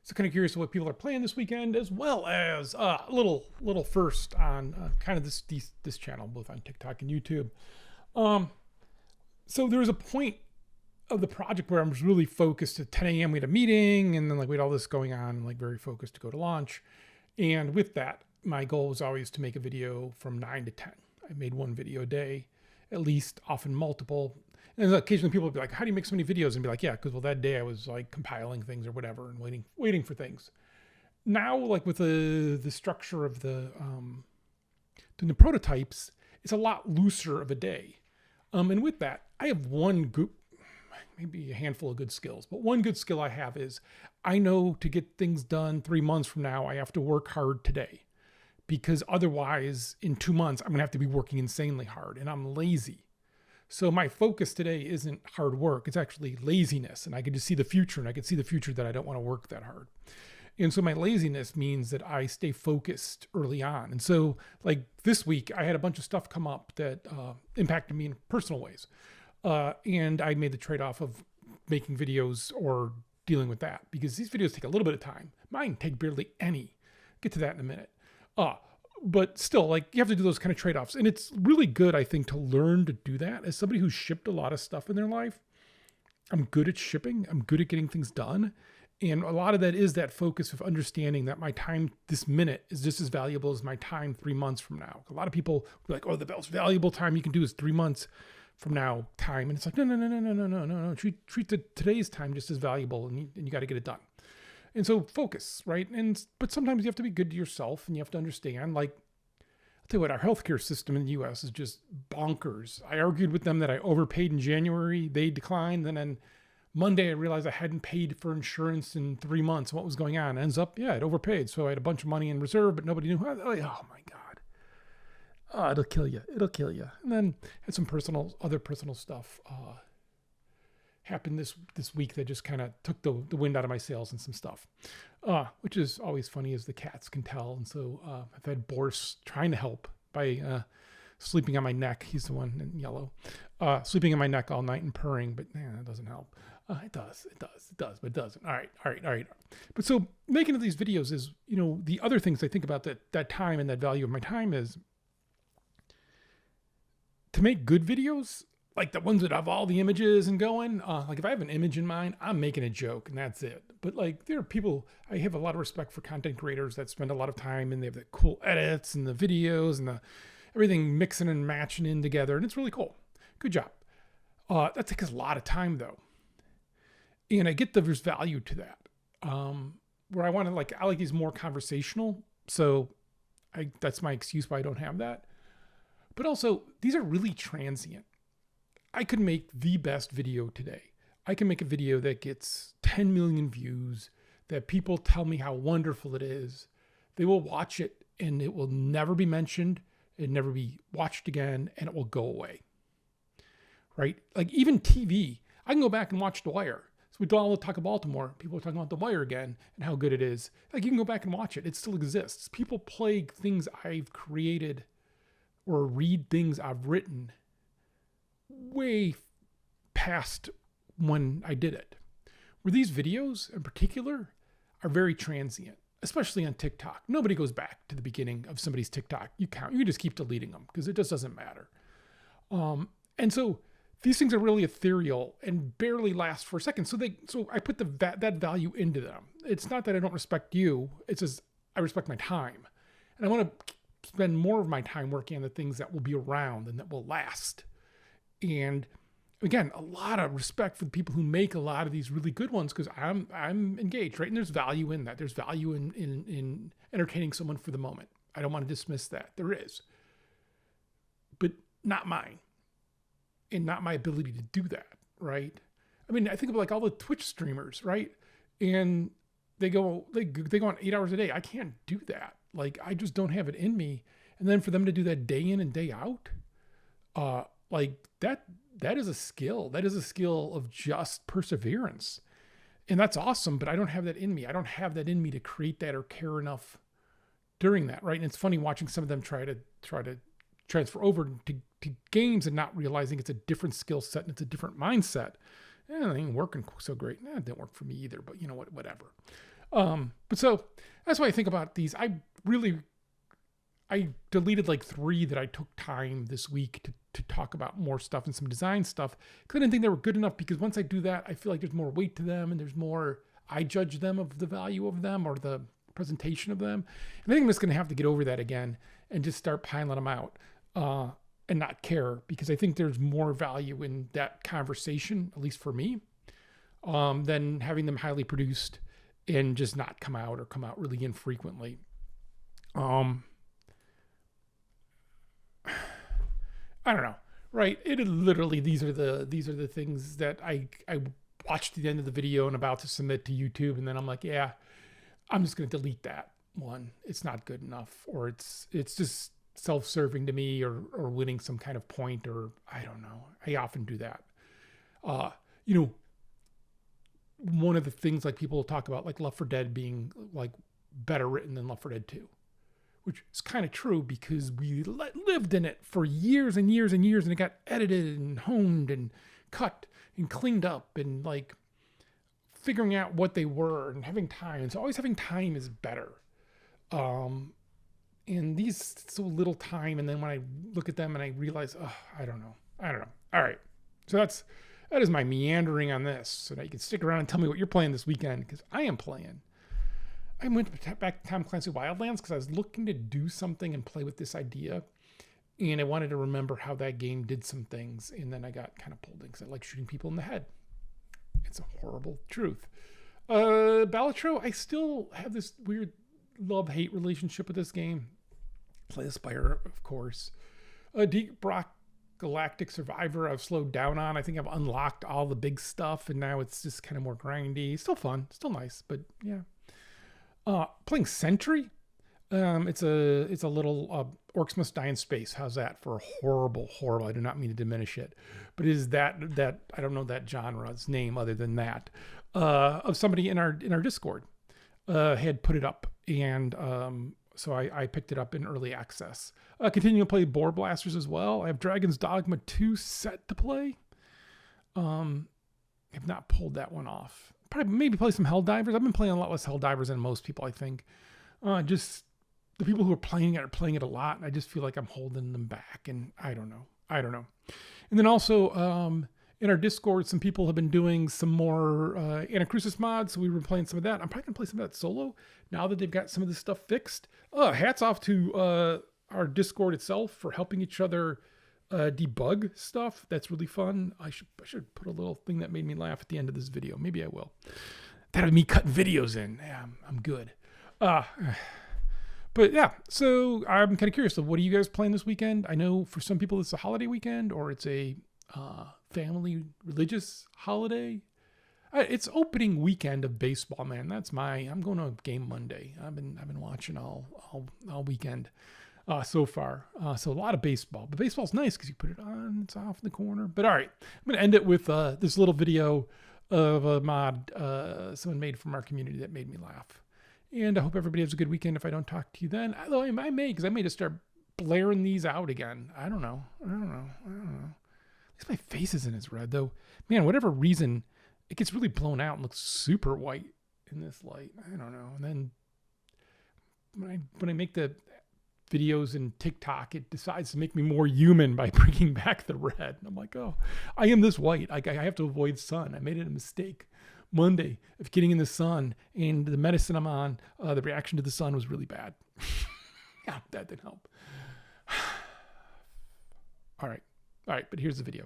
So kind of curious what people are playing this weekend, as well as a little first on kind of this channel, both on TikTok and YouTube. Um, so there was a point of the project where I was really focused. At 10 a.m. we had a meeting, and then like we had all this going on, and like very focused to go to launch. And with that, my goal was always to make a video from 9 to 10. I made one video a day, at least, often multiple. And occasionally people would be like, how do you make so many videos? And be like, yeah, because well, that day I was like compiling things or whatever and waiting for things. Now, like with the structure of doing the prototypes, it's a lot looser of a day. And with that, I have one good, maybe a handful of good skills, but one good skill I have is I know to get things done 3 months from now, I have to work hard today, because otherwise in 2 months, I'm gonna have to be working insanely hard, and I'm lazy. So my focus today isn't hard work, it's actually laziness. And I can just see the future, and I can see the future that I don't want to work that hard. And so my laziness means that I stay focused early on. And so like this week, I had a bunch of stuff come up that impacted me in personal ways. And I made the trade-off of making videos or dealing with that, because these videos take a little bit of time. Mine take barely any. Get to that in a minute. But still, like, you have to do those kind of trade-offs. And it's really good, I think, to learn to do that. As somebody who's shipped a lot of stuff in their life, I'm good at shipping. I'm good at getting things done. And a lot of that is that focus of understanding that my time this minute is just as valuable as my time 3 months from now. A lot of people be like, oh, the most valuable time you can do is 3 months from now time. And it's like, no. Treat today's time just as valuable, and you got to get it done. And so focus, right? But sometimes you have to be good to yourself, and you have to understand, like, I'll tell you what, our healthcare system in the US is just bonkers. I argued with them that I overpaid in January. They declined. And then Monday, I realized I hadn't paid for insurance in 3 months. What was going on? Ends up, yeah, I'd overpaid. So I had a bunch of money in reserve, but nobody knew how. Oh my God. Oh, it'll kill you. It'll kill you. And then had some other personal stuff happened this week that just kind of took the wind out of my sails and some stuff, which is always funny, as the cats can tell. And so I've had Boris trying to help by sleeping on my neck. He's the one in yellow, sleeping on my neck all night and purring, but that doesn't help. It does, but it doesn't. All right. But so making these videos is, the other things I think about that time and that value of my time is to make good videos, like the ones that have all the images and going. Like if I have an image in mind, I'm making a joke and that's it. But like there are people, I have a lot of respect for content creators that spend a lot of time, and they have the cool edits and the videos and everything mixing and matching in together. And it's really cool. Good job. That takes a lot of time though. And I get that there's value to that. Where I like these more conversational. So that's my excuse why I don't have that. But also, these are really transient. I could make the best video today. I can make a video that gets 10 million views, that people tell me how wonderful it is. They will watch it and it will never be mentioned. It never be watched again, and it will go away. Right? Like even TV, I can go back and watch The Wire. So we do all the Talk of Baltimore. People are talking about The Wire again and how good it is. Like you can go back and watch it. It still exists. People play things I've created or read things I've written way past when I did it. Where these videos in particular are very transient, especially on TikTok. Nobody goes back to the beginning of somebody's TikTok. You can just keep deleting them because it just doesn't matter. And so these things are really ethereal and barely last for a second. So I put that value into them. It's not that I don't respect you. It's just I respect my time, and I want to spend more of my time working on the things that will be around and that will last. And again, a lot of respect for the people who make a lot of these really good ones, because I'm engaged, right? And there's value in that. There's value in entertaining someone for the moment. I don't want to dismiss that. There is. But not mine. And not my ability to do that, right? I mean, I think of like all the Twitch streamers, right? And they go on 8 hours a day. I can't do that. Like, I just don't have it in me. And then for them to do that day in and day out, like that is a skill. That is a skill of just perseverance. And that's awesome, but I don't have that in me. I don't have that in me to create that or care enough during that, right? And it's funny watching some of them try to transfer over to games and not realizing it's a different skill set and it's a different mindset. It ain't working so great. It didn't work for me either, but you know what, whatever. But so that's why I think about these. I deleted like 3 that I took time this week to talk about more stuff and some design stuff, because I didn't think they were good enough, because once I do that, I feel like there's more weight to them and there's more, I judge them of the value of them or the presentation of them. And I think I'm just going to have to get over that again and just start piling them out and not care, because I think there's more value in that conversation, at least for me, than having them highly produced and just not come out or come out really infrequently. I don't know, right? It is literally, these are the things that I watched the end of the video and about to submit to YouTube, and then I'm like, yeah, I'm just going to delete that one. It's not good enough, or it's just self-serving to me, or winning some kind of point, or I don't know. I often do that. One of the things like people talk about, like Left 4 Dead being like better written than Left 4 Dead 2. Which is kind of true, because we lived in it for years and years and years, and it got edited and honed and cut and cleaned up, and like figuring out what they were and having time. And so always having time is better. And these so little time, and then when I look at them and I realize, oh, I don't know. All right. So that is my meandering on this, so that you can stick around and tell me what you're playing this weekend, because I am playing. I went back to Tom Clancy Wildlands because I was looking to do something and play with this idea. And I wanted to remember how that game did some things. And then I got kind of pulled in because I like shooting people in the head. It's a horrible truth. Balatro, I still have this weird love-hate relationship with this game. Play the Spire, of course. Deep Rock Galactic Survivor, I've slowed down on. I think I've unlocked all the big stuff, and now it's just kind of more grindy. Still fun, still nice, but yeah. Playing Sentry. It's a little Orcs Must Die in Space. How's that for a horrible? I do not mean to diminish it, but is that I don't know that genre's name other than that, of somebody in our Discord had put it up, and so I picked it up in early access. Continuing to play Boar Blasters as well. I have Dragon's Dogma 2 set to play. I've not pulled that one off. Probably maybe play some Helldivers. I've been playing a lot less Helldivers than most people, I think. Just the people who are playing it a lot, and I just feel like I'm holding them back, and I don't know. And then also in our Discord, some people have been doing some more Anacrusis mods, so we were playing some of that. I'm probably going to play some of that solo now that they've got some of this stuff fixed. Hats off to our Discord itself for helping each other debug stuff. That's really fun. I should put a little thing that made me laugh at the end of this video. Maybe I will. That'll be me cutting videos in. Yeah, I'm good. But yeah, so I'm kind of curious. So what are you guys playing this weekend? I know for some people it's a holiday weekend, or it's a family religious holiday. It's opening weekend of baseball, man. I'm going to a game Monday. I've been watching all weekend. So far. So a lot of baseball. But baseball's nice because you put it on, it's off in the corner. But all right, I'm going to end it with this little video of a mod someone made from our community that made me laugh. And I hope everybody has a good weekend if I don't talk to you then. Although I may, because I may just start blaring these out again. I don't know. At least my face isn't as red, though. Man, whatever reason, it gets really blown out and looks super white in this light. I don't know. And then when I make the videos in TikTok, it decides to make me more human by bringing back the red. And I'm like, oh, I am this white. I have to avoid sun. I made it a mistake Monday of getting in the sun, and the medicine I'm on, the reaction to the sun was really bad. Yeah, that didn't help. All right. But here's the video.